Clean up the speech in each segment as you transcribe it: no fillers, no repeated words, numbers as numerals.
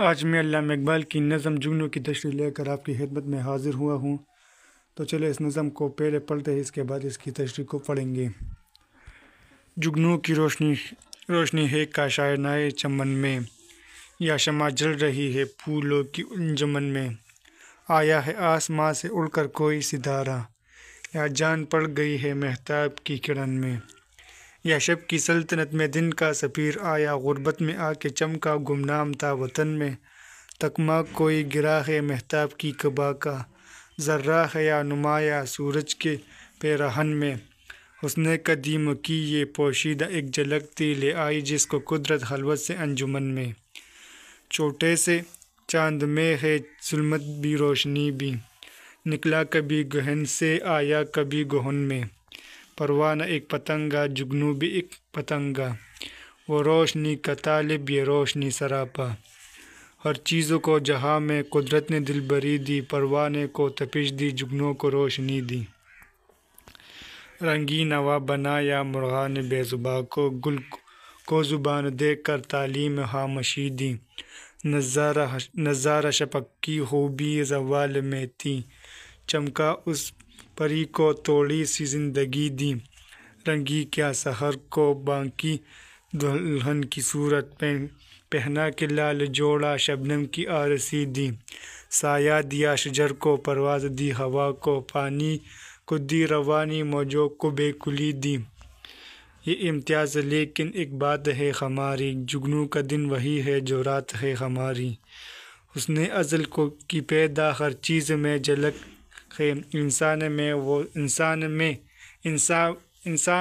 آج میں علامہ اقبال کی نظم جگنو کی تشریح لے کر آپ کی خدمت میں حاضر ہوا ہوں۔ تو چلے اس نظم کو پہلے پڑھتے ہیں، اس کے بعد اس کی تشریح کو پڑھیں گے۔ جگنو کی روشنی ہے کاشانۂ چمن میں، یا شمع جل رہی ہے پھولوں کی انجمن میں۔ آیا ہے آسماں سے اڑ کر کوئی ستارہ، یا جان پڑ گئی ہے مہتاب کی کرن میں۔ یا شب کی سلطنت میں دن کا سفیر آیا، غربت میں آ کے چمکا گمنام تھا وطن میں۔ تکمہ کوئی گرا ہے مہتاب کی قبا کا، ذرہ ہے یا نمایاں سورج کے پیراہن میں۔ حسن قدیم کی یہ پوشیدہ ایک جھلک تھی، لے آئی جس کو قدرت خلوت سے انجمن میں۔ چھوٹے سے چاند میں ہے ظلمت بھی روشنی بھی، نکلا کبھی گہن سے آیا کبھی گہن میں۔ پروانہ ایک پتنگا جگنو بھی ایک پتنگا، وہ روشنی کا طالب یہ روشنی سراپا۔ ہر چیزوں کو جہاں میں قدرت نے دل بری دی، پروانے کو تپش دی جگنو کو روشنی دی۔ رنگی نوا بنایا مرغان بے زباں کو، گل کو زبان دے کر تعلیم خاموشی دی۔ نظارہ شفق کی خوبی زوال میں تھی، چمکا اس پری کو تھوڑی سی زندگی دی۔ رنگی کیا سحر کو بانکی دلہن کی صورت، پہنا کے لال جوڑا شبنم کی آرسی دی۔ سایہ دیا شجر کو پرواز دی ہوا کو، پانی کو دی روانی موجوں کو بے کلی دی۔ یہ امتیاز لیکن ایک بات ہے ہماری، جگنو کا دن وہی ہے جو رات ہے ہماری۔ حسن ازل کی پیدا ہر چیز میں جھلک ہے، انسان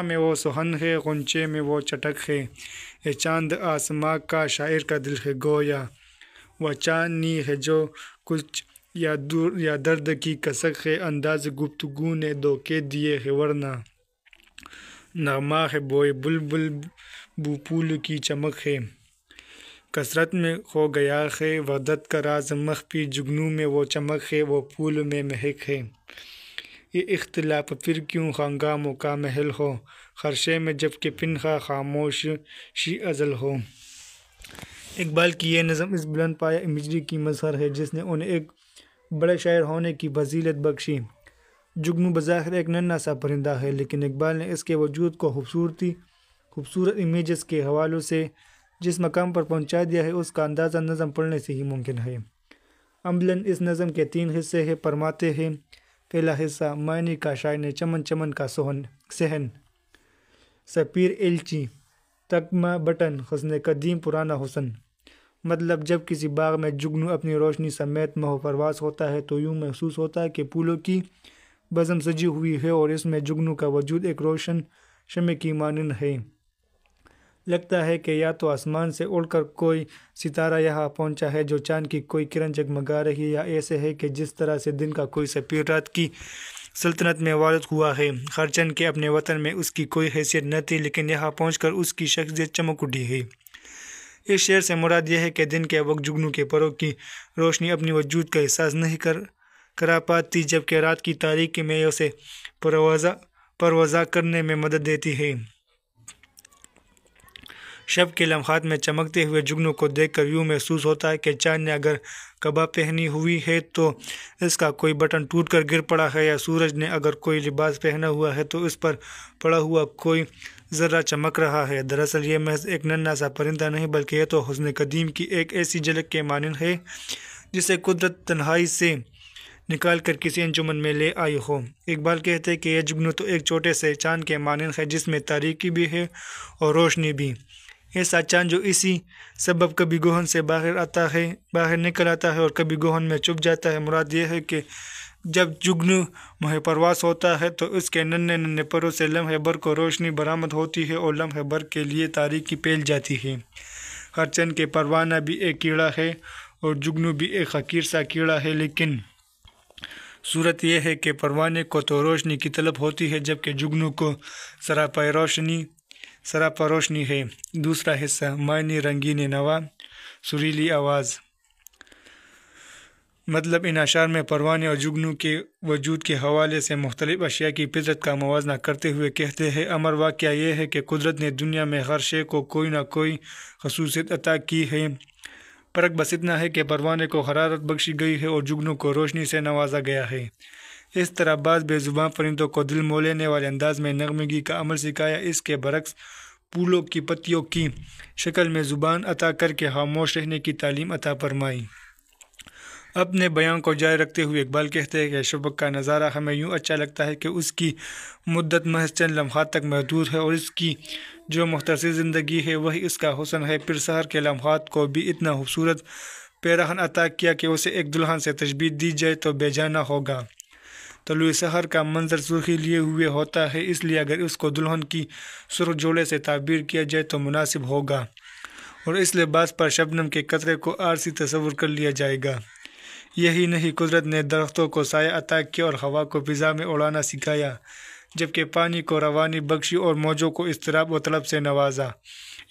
میں وہ سخن ہے، غنچے میں وہ چٹک ہے۔ یہ چاند آسماں کا شاعر کا دل ہے گویا، وہ چاندنی ہے جو کچھ یا درد کی کسک ہے۔ انداز گفتگو نے دھوکے دیے ہے ورنہ، نغمہ ہے بوئے بلبل بو پھول کی چمک ہے۔ کثرت میں کھو گیا ہے وحدت کا راز مخفی، جگنو میں وہ چمک ہے وہ پھول میں مہک ہے۔ یہ اختلاف پھر کیوں ہنگاموں کا محل ہو، خرشے میں جب کہ پنہاں خاموشی ازل ہو۔ اقبال کی یہ نظم اس بلند پایہ امیجری کی مظہر ہے جس نے انہیں ایک بڑے شاعر ہونے کی فضیلت بخشی۔ جگنو بظاہر ایک ننھا سا پرندہ ہے، لیکن اقبال نے اس کے وجود کو خوبصورت امیجز کے حوالوں سے جس مقام پر پہنچا دیا ہے، اس کا اندازہ نظم پڑھنے سے ہی ممکن ہے۔ عملاً اس نظم کے 3 حصے ہیں۔ فرماتے ہیں: پہلا حصہ، معنی کا شاعر نے چمن چمن کا صحن، سفیر ایلچی، تکمہ بٹن، حسن قدیم پرانا حسن۔ مطلب جب کسی باغ میں جگنو اپنی روشنی سمیت مہو پرواز ہوتا ہے تو یوں محسوس ہوتا ہے کہ پھولوں کی بزم سجی ہوئی ہے اور اس میں جگنو کا وجود ایک روشن شمع کی مانند ہے۔ لگتا ہے کہ یا تو آسمان سے اڑ کر کوئی ستارہ یہاں پہنچا ہے جو چاند کی کوئی کرن جگمگا رہی ہے، یا ایسے ہے کہ جس طرح سے دن کا کوئی سفیر رات کی سلطنت میں والد ہوا ہے۔ ہر چند کے اپنے وطن میں اس کی کوئی حیثیت نہ تھی، لیکن یہاں پہنچ کر اس کی شخصیت چمک اٹھی ہے۔ اس شعر سے مراد یہ ہے کہ دن کے وقت جگنو کے پروں کی روشنی اپنی وجود کا احساس نہیں کرا پاتی، جبکہ رات کی تاریکی میں اسے پروازہ کرنے میں مدد دیتی ہے۔ شب کے لمحات میں چمکتے ہوئے جگنو کو دیکھ کر یوں محسوس ہوتا ہے کہ چاند نے اگر قبا پہنی ہوئی ہے تو اس کا کوئی بٹن ٹوٹ کر گر پڑا ہے، یا سورج نے اگر کوئی لباس پہنا ہوا ہے تو اس پر پڑا ہوا کوئی ذرہ چمک رہا ہے۔ دراصل یہ محض ایک ننھا سا پرندہ نہیں، بلکہ یہ تو حسن قدیم کی ایک ایسی جھلک کے مانند ہے جسے قدرت تنہائی سے نکال کر کسی انجمن میں لے آئی ہو۔ اقبال کہتے ہیں کہ یہ جگنو تو ایک چھوٹے سے چاند کے مانند ہے جس میں تاریکی بھی ہے اور روشنی بھی۔ ایسا چاند جو اسی سبب کبھی گہن سے باہر نکل آتا ہے اور کبھی گہن میں چھپ جاتا ہے۔ مراد یہ ہے کہ جب جگنو مہو پرواز ہوتا ہے تو اس کے ننھے پروں سے لمحے بھر کو روشنی برآمد ہوتی ہے اور لمحے بھر کے لیے تاریکی پھیل جاتی ہے۔ ہر چند کے پروانہ بھی ایک کیڑا ہے اور جگنو بھی ایک حقیر سا کیڑا ہے، لیکن صورت یہ ہے کہ پروانے کو تو روشنی کی طلب ہوتی ہے جبکہ جگنو کو سراپا روشنی ہے۔ دوسرا حصہ، معنی رنگین نوا، سریلی آواز۔ مطلب ان اشعار میں پروانے اور جگنو کے وجود کے حوالے سے مختلف اشیاء کی فطرت کا موازنہ کرتے ہوئے کہتے ہیں: امر واقعہ یہ ہے کہ قدرت نے دنیا میں ہر شے کو کوئی نہ کوئی خصوصیت عطا کی ہے۔ فرق بس اتنا ہے کہ پروانے کو حرارت بخشی گئی ہے اور جگنو کو روشنی سے نوازا گیا ہے۔ اس طرح بعض بے زبان پرندوں کو دل مو لینے والے انداز میں نغمگی کا عمل سکھایا، اس کے برعکس پھولوں کی پتیوں کی شکل میں زبان عطا کر کے خاموش رہنے کی تعلیم عطا فرمائی۔ اپنے بیان کو جاری رکھتے ہوئے اقبال کہتے ہیں کہ شفق کا نظارہ ہمیں یوں اچھا لگتا ہے کہ اس کی مدت محض چند لمحات تک محدود ہے، اور اس کی جو مختصر زندگی ہے وہی اس کا حسن ہے۔ پھر سحر کے لمحات کو بھی اتنا خوبصورت پیراہن عطا کیا کہ اسے ایک دلہن سے تشبیہ دی جائے تو بے جانہ ہوگا۔ طلوع سحر کا منظر سرخی لیے ہوئے ہوتا ہے، اس لیے اگر اس کو دلہن کی سرخ جوڑے سے تعبیر کیا جائے تو مناسب ہوگا، اور اس لباس پر شبنم کے قطرے کو عارضی تصور کر لیا جائے گا۔ یہی نہیں، قدرت نے درختوں کو سایہ عطا کیا اور ہوا کو فضا میں اڑانا سکھایا، جبکہ پانی کو روانی بخشی اور موجوں کو اضطراب و طلب سے نوازا۔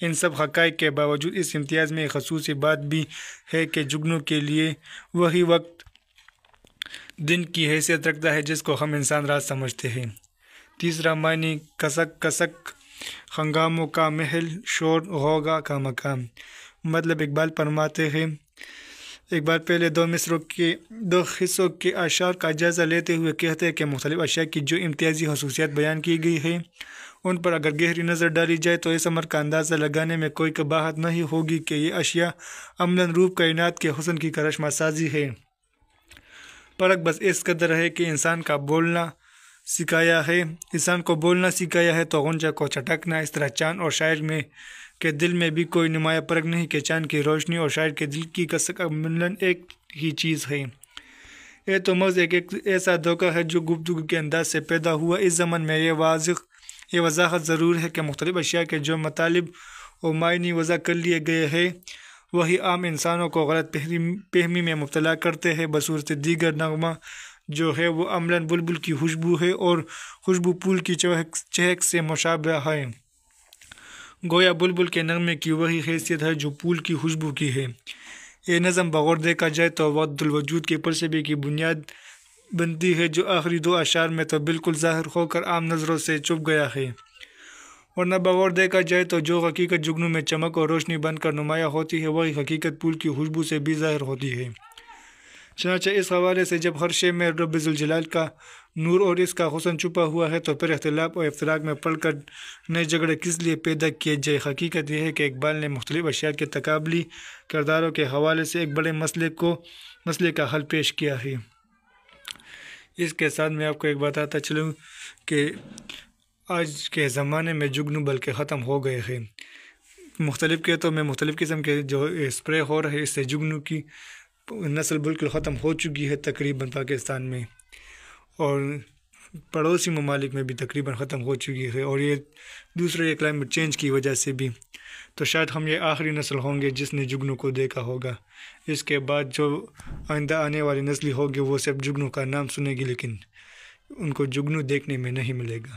ان سب حقائق کے باوجود اس امتیاز میں ایک خصوصی بات بھی ہے کہ جگنو کے لیے وہی وقت دن کی حیثیت رکھتا ہے جس کو ہم انسان رات سمجھتے ہیں۔ تیسرا معنی کسک کسک، ہنگاموں کا محل، شور غوغا کا مقام۔ مطلب اقبال فرماتے ہیں، اقبال پہلے دو حصوں کے اشعار کا جائزہ لیتے ہوئے کہتے ہیں کہ مختلف اشیاء کی جو امتیازی خصوصیات بیان کی گئی ہے ان پر اگر گہری نظر ڈالی جائے تو اس امر کا اندازہ لگانے میں کوئی قباحت نہیں ہوگی کہ یہ اشیاء عملاً روپ کائنات کے حسن کی کرشمہ سازی ہے۔ فرق بس اس قدر ہے کہ انسان کو بولنا سکھایا ہے تو غنچہ کو چٹکنا۔ اس طرح چاند اور شاعر کے دل میں بھی کوئی نمایاں فرق نہیں کہ چاند کی روشنی اور شاعر کے دل کی کسک عملاً ایک ہی چیز ہے۔ یہ تو محض ایک ایسا دھوکہ ہے جو گفتگو کے انداز سے پیدا ہوا۔ اس ضمن میں یہ وضاحت ضرور ہے کہ مختلف اشیاء کے جو مطالب و معنی وضع کر لیے گئے ہیں وہی عام انسانوں کو غلط فہمی میں مبتلا کرتے ہیں، بصورت دیگر نغمہ جو ہے وہ عملاً بلبل کی خوشبو ہے اور خوشبو پھول کی چہک سے مشابہ ہے۔ گویا بلبل کے نغمے کی وہی حیثیت ہے جو پھول کی خوشبو کی ہے۔ یہ نظم بغور دیکھا جائے تو وحدت الوجود کے فلسفے کی بنیاد بنتی ہے، جو آخری دو اشعار میں تو بالکل ظاہر ہو کر عام نظروں سے چھپ گیا ہے، ورنہ بغور دیکھا جائے تو جو حقیقت جگنو میں چمک اور روشنی بن کر نمایاں ہوتی ہے وہی حقیقت پھول کی خوشبو سے بھی ظاہر ہوتی ہے۔ چنانچہ اس حوالے سے جب ہر شے میں رب ذوالجلال کا نور اور اس کا حسن چھپا ہوا ہے تو پھر اختلاف اور افتراق میں پڑھ کر نئے جھگڑے کس لیے پیدا کیے جائے؟ حقیقت یہ ہے کہ اقبال نے مختلف اشیاء کے تقابلی کرداروں کے حوالے سے ایک بڑے مسئلے کا حل پیش کیا ہے۔ اس کے ساتھ میں آپ کو ایک بتاتا چلوں کہ آج کے زمانے میں جگنو بلکہ ختم ہو گئے ہیں۔ مختلف قسم کے جو اسپرے ہو رہے اس سے جگنو کی نسل بالکل ختم ہو چکی ہے تقریباً پاکستان میں، اور پڑوسی ممالک میں بھی تقریباً ختم ہو چکی ہے، اور یہ دوسرے کلائمیٹ چینج کی وجہ سے بھی۔ تو شاید ہم یہ آخری نسل ہوں گے جس نے جگنو کو دیکھا ہوگا۔ اس کے بعد جو آئندہ آنے والی نسلی ہوگی وہ صرف جگنو کا نام سنے گی لیکن ان کو جگنو دیکھنے میں نہیں ملے گا۔